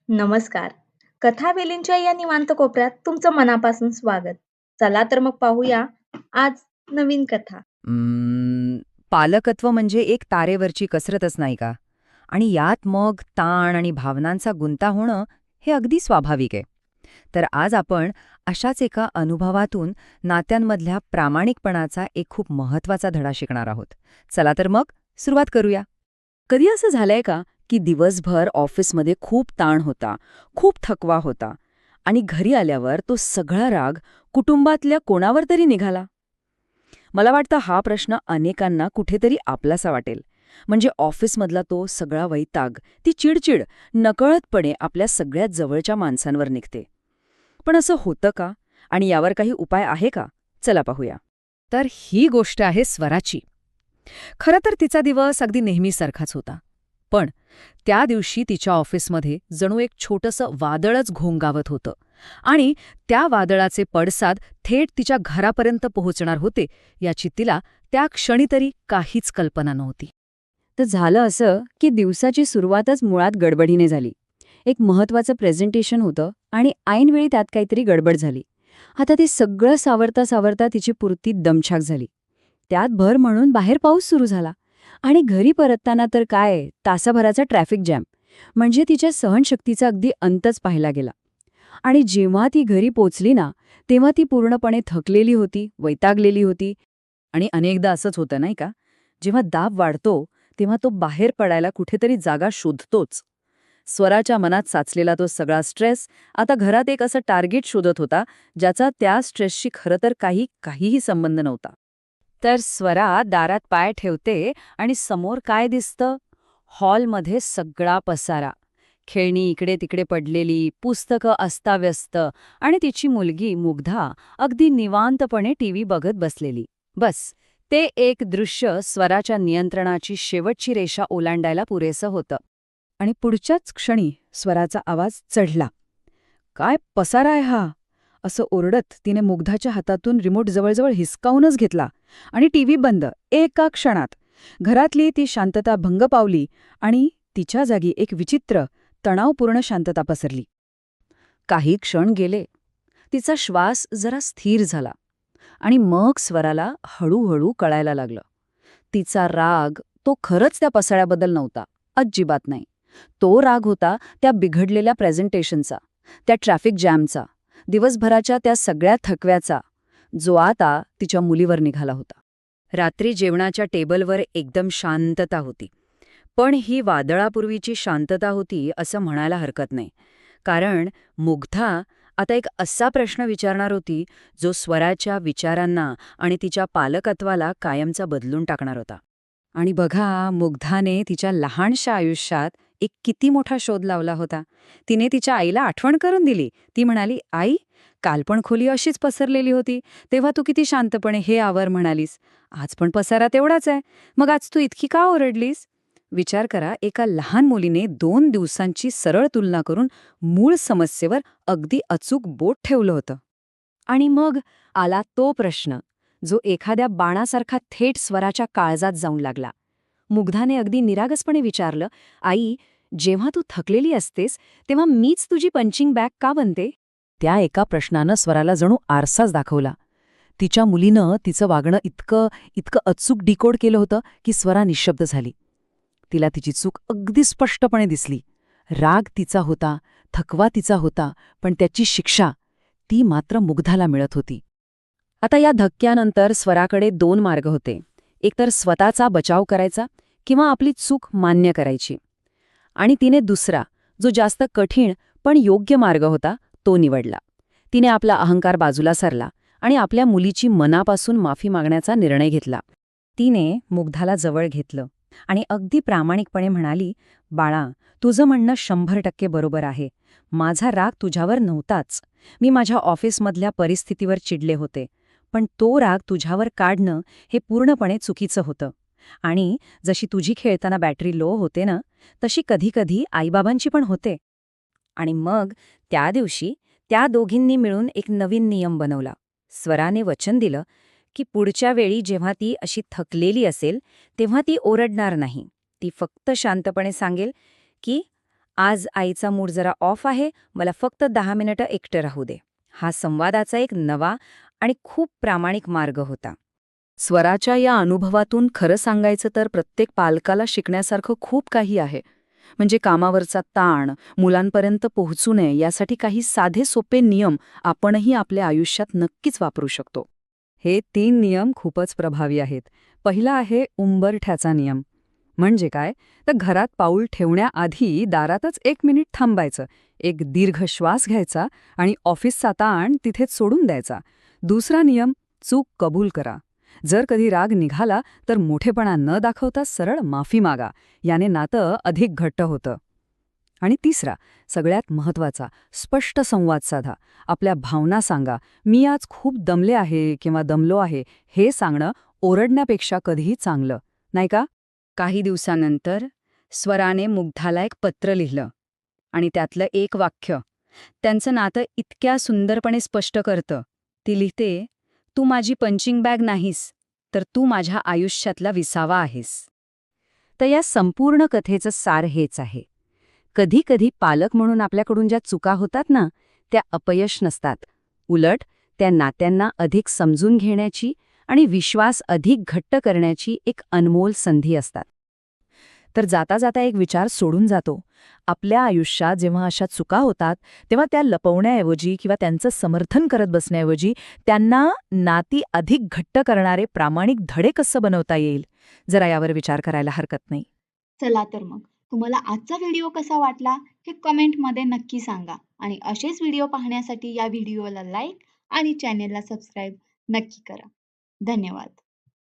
नमस्कार. कथावेलींच्या या निवांत कोपऱ्यात तुमचं मनापासून स्वागत. चला तर मग पाहूया आज नवीन कथा. अं, पालकत्व म्हणजे एक तारेवरची कसरतच नाही का? आणि यात मग ताण आणि भावनांचा गुंता होणं हे अगदी स्वाभाविक आहे. तर आज आपण अशाच एका अनुभवातून नात्यांमधल्या प्रामाणिकपणाचा एक खूप महत्वाचा धडा शिकणार आहोत. चला तर मग सुरुवात करूया. कधी असं झालंय का की दिवसभर ऑफिसमध्ये खूप ताण होता, खूप थकवा होता आणि घरी आल्यावर तो सगळा राग कुटुंबातल्या कोणावर तरी निघाला? मला वाटतं हा प्रश्न अनेकांना कुठेतरी आपलासा वाटेल. म्हणजे ऑफिसमधला तो सगळा वैताग, ती चिडचिड नकळतपणे आपल्या सगळ्यात जवळच्या माणसांवर निघते. पण असं होतं का? आणि यावर काही उपाय आहे का? चला पाहूया. तर ही गोष्ट आहे स्वराची. खरं तर तिचा दिवस अगदी नेहमीसारखाच होता. पण त्या दिवशी तिच्या ऑफिसमध्ये जणू एक छोटंसं वादळच घोंगावत होतं आणि त्या वादळाचे पडसाद थेट तिच्या घरापर्यंत पोहोचणार होते याची तिला त्या क्षणी तरी काहीच कल्पना नव्हती. तर झालं असं की दिवसाची सुरुवातच मुळात गडबडीने झाली. एक महत्वाचं प्रेझेंटेशन होतं आणि ऐनवेळी त्यात काहीतरी गडबड झाली. आता ते सगळं सावरता सावरता तिची पुरती दमछाक झाली. त्यात भर म्हणून बाहेर पाऊस सुरू झाला आणि घरी परतताना तर काय तासाभराचा ट्रॅफिक जॅम. म्हणजे तिच्या सहनशक्तीचा अगदी अंतच पाहिला गेला. आणि जेव्हा ती घरी पोचली ना, तेव्हा ती पूर्णपणे थकलेली होती, वैतागलेली होती. आणि अनेकदा असंच होतं नाही का? जेव्हा दाब वाढतो तेव्हा तो बाहेर पडायला कुठेतरी जागा शोधतोच. स्वराच्या मनात साचलेला तो सगळा स्ट्रेस आता घरात एक असं टार्गेट शोधत होता, ज्याचा त्या स्ट्रेसशी खरं तर काहीही संबंध नव्हता. तर स्वरा दारात पाय ठेवते आणि समोर काय दिसतं? हॉलमध्ये सगळा पसारा. खेळणी इकडे तिकडे पडलेली, पुस्तकं अस्ताव्यस्त आणि तिची मुलगी मुग्धा अगदी निवांतपणे टीव्ही बघत बसलेली. बस, ते एक दृश्य स्वराच्या नियंत्रणाची शेवटची रेषा ओलांडायला पुरेसं होतं. आणि पुढच्याच क्षणी स्वराचा आवाज चढला. "काय पसारा आहे हा?" असं ओरडत तिने मुग्धाच्या हातातून रिमोट जवळजवळ हिसकावूनच घेतला आणि टीव्ही बंद, एका क्षणात. घरातली ती शांतता भंग पावली आणि तिच्या जागी एक विचित्र, तणावपूर्ण शांतता पसरली. काही क्षण गेले. तिचा श्वास जरा स्थिर झाला. आणि मग स्वराला हळूहळू कळायला लागलं. तिचा राग तो खरंच त्या पसाळ्याबद्दल नव्हता. अजिबात नाही. तो राग होता त्या बिघडलेल्या प्रेझेंटेशनचा, त्या ट्रॅफिक जॅमचा, दिवसभराच्या त्या सगळ्या थकव्याचा, जो आता तिच्या मुलीवर निघाला होता. रात्री जेवणाच्या टेबलवर एकदम शांतता होती. पण ही वादळापूर्वीची शांतता होती असं म्हणायला हरकत नाही. कारण मुग्धा आता एक असा प्रश्न विचारणार होती, जो स्वराच्या विचारांना आणि तिच्या पालकत्वाला कायमचा बदलून टाकणार होता. आणि बघा, मुग्धाने तिच्या लहानशा आयुष्यात एक किती मोठा शोध लावला होता. तिने तिच्या आईला आठवण करून दिली. ती म्हणाली, "आई, काल पण खोली अशीच पसरलेली होती. तेव्हा तू किती शांतपणे हे आवर म्हणालीस. आज पण पसारा तेवढाच आहे. मग आज तू इतकी का ओरडलीस?" विचार करा, एका लहान मुलीने 2 दिवसांची सरळ तुलना करून मूळ समस्येवर अगदी अचूक बोट ठेवलं होतं. आणि मग आला तो प्रश्न, जो एखाद्या बाणासारखा थेट स्वराच्या काळजात जाऊन लागला. मुग्धाने अगदी निरागसपणे विचारलं, "आई, जेव्हा तू थकलेली असतेस, तेव्हा मीच तुझी पंचिंग बॅग का बनते?" त्या एका प्रश्नानं स्वराला जणू आरसाच दाखवला. तिच्या मुलीनं तिचं वागणं इतकं इतकं अचूक डिकोड केलं होतं की स्वरा निःशब्द झाली. तिला तिची चूक अगदी स्पष्टपणे दिसली. राग तिचा होता, थकवा तिचा होता, पण त्याची शिक्षा ती मात्र मुग्धाला मिळत होती. आता या धक्क्यानंतर स्वराकडे 2 मार्ग होते. एकतर स्वतःचा बचाव करायचा किंवा आपली चूक मान्य करायची. आणि तिने दुसरा, जो जास्त कठीण पण योग्य मार्ग होता, तो निवडला. तिने आपला अहंकार बाजूला सरला आणि आपल्या मुलीची मनापासून माफी मागण्याचा निर्णय घेतला. तिने मुग्धाला जवळ घेतलं आणि अगदी प्रामाणिकपणे म्हणाली, "बाळा, तुझं म्हणणं 100% बरोबर आहे. माझा राग तुझ्यावर नव्हताच. मी माझ्या ऑफिसमधल्या परिस्थितीवर चिडले होते. पण तो राग तुझ्यावर काढणं हे पूर्णपणे चुकीचं होतं. आणि जशी तुझी खेळताना बॅटरी लो होते ना, तशी कधीकधी आईबाबांची पण होते." आणि मग त्या दिवशी त्या दोघींनी मिळून एक नवीन नियम बनवला. स्वराने वचन दिलं की पुढच्या वेळी जेव्हा ती अशी थकलेली असेल, तेव्हा ती ओरडणार नाही. ती फक्त शांतपणे सांगेल की आज आईचा मूड जरा ऑफ आहे, मला फक्त 10 मिनिटं एकटं राहू दे. हा संवादाचा एक नवा आणि खूप प्रामाणिक मार्ग होता. स्वराच्या या अनुभवातून खरं सांगायचं तर प्रत्येक पालकाला शिकण्यासारखं खूप काही आहे. म्हणजे कामावरचा ताण, मुलांपर्यंत पोहोचू नये यासाठी काही साधे सोपे नियम आपणही आपल्या आयुष्यात नक्कीच वापरू शकतो. हे 3 नियम खूपच प्रभावी आहेत. पहिला आहे उंबरठ्याचा नियम. म्हणजे काय? तर घरात पाऊल ठेवण्याआधी दारातच 1 मिनिट थांबायचं, एक दीर्घ श्वास घ्यायचा आणि ऑफिसचा ताण तिथेच सोडून द्यायचा. दुसरा नियम, चूक कबूल करा. जर कधी राग निघाला तर मोठेपणा न दाखवता सरळ माफी मागा. याने नातं अधिक घट्ट होतं. आणि तिसरा, सगळ्यात महत्त्वाचा, स्पष्ट संवाद साधा. आपल्या भावना सांगा. मी आज खूप दमले आहे किंवा दमलो आहे, हे सांगणं ओरडण्यापेक्षा कधीही चांगलं, नाही का? काही दिवसानंतर स्वराने मुग्धाला एक पत्र लिहिलं आणि त्यातलं एक वाक्य त्यांचं नातं इतक्या सुंदरपणे स्पष्ट करतं. ती लिहिते, तू माझी पंचिंग बॅग नाहीस, तर तू माझ्या आयुष्यातला विसावा आहेस. तर या संपूर्ण कथेचं सार हेच आहे. कधी कधी पालक म्हणून आपल्याकडून ज्या चुका होतात ना, त्या अपयश नसतात. उलट त्या नात्यांना अधिक समजून घेण्याची आणि विश्वास अधिक घट्ट करण्याची एक अनमोल संधी असतात. तर जाता जाता एक विचार सोडून जातो. आपल्या आयुष्यात जेव्हा अशा चुका होतात, तेव्हा त्या लपवण्याऐवजी किंवा त्यांचं समर्थन करत बसण्याऐवजी त्यांना नाती अधिक घट्ट करणारे प्रामाणिक धडे कसं बनवता येईल, जरा यावर विचार करायला हरकत नाही. चला तर मग तुम्हाला आजचा व्हिडिओ कसा वाटला हे कमेंटमध्ये नक्की सांगा आणि असेच व्हिडिओ पाहण्यासाठी या व्हिडिओला लाईक आणि चॅनेलला सबस्क्राईब नक्की करा. धन्यवाद.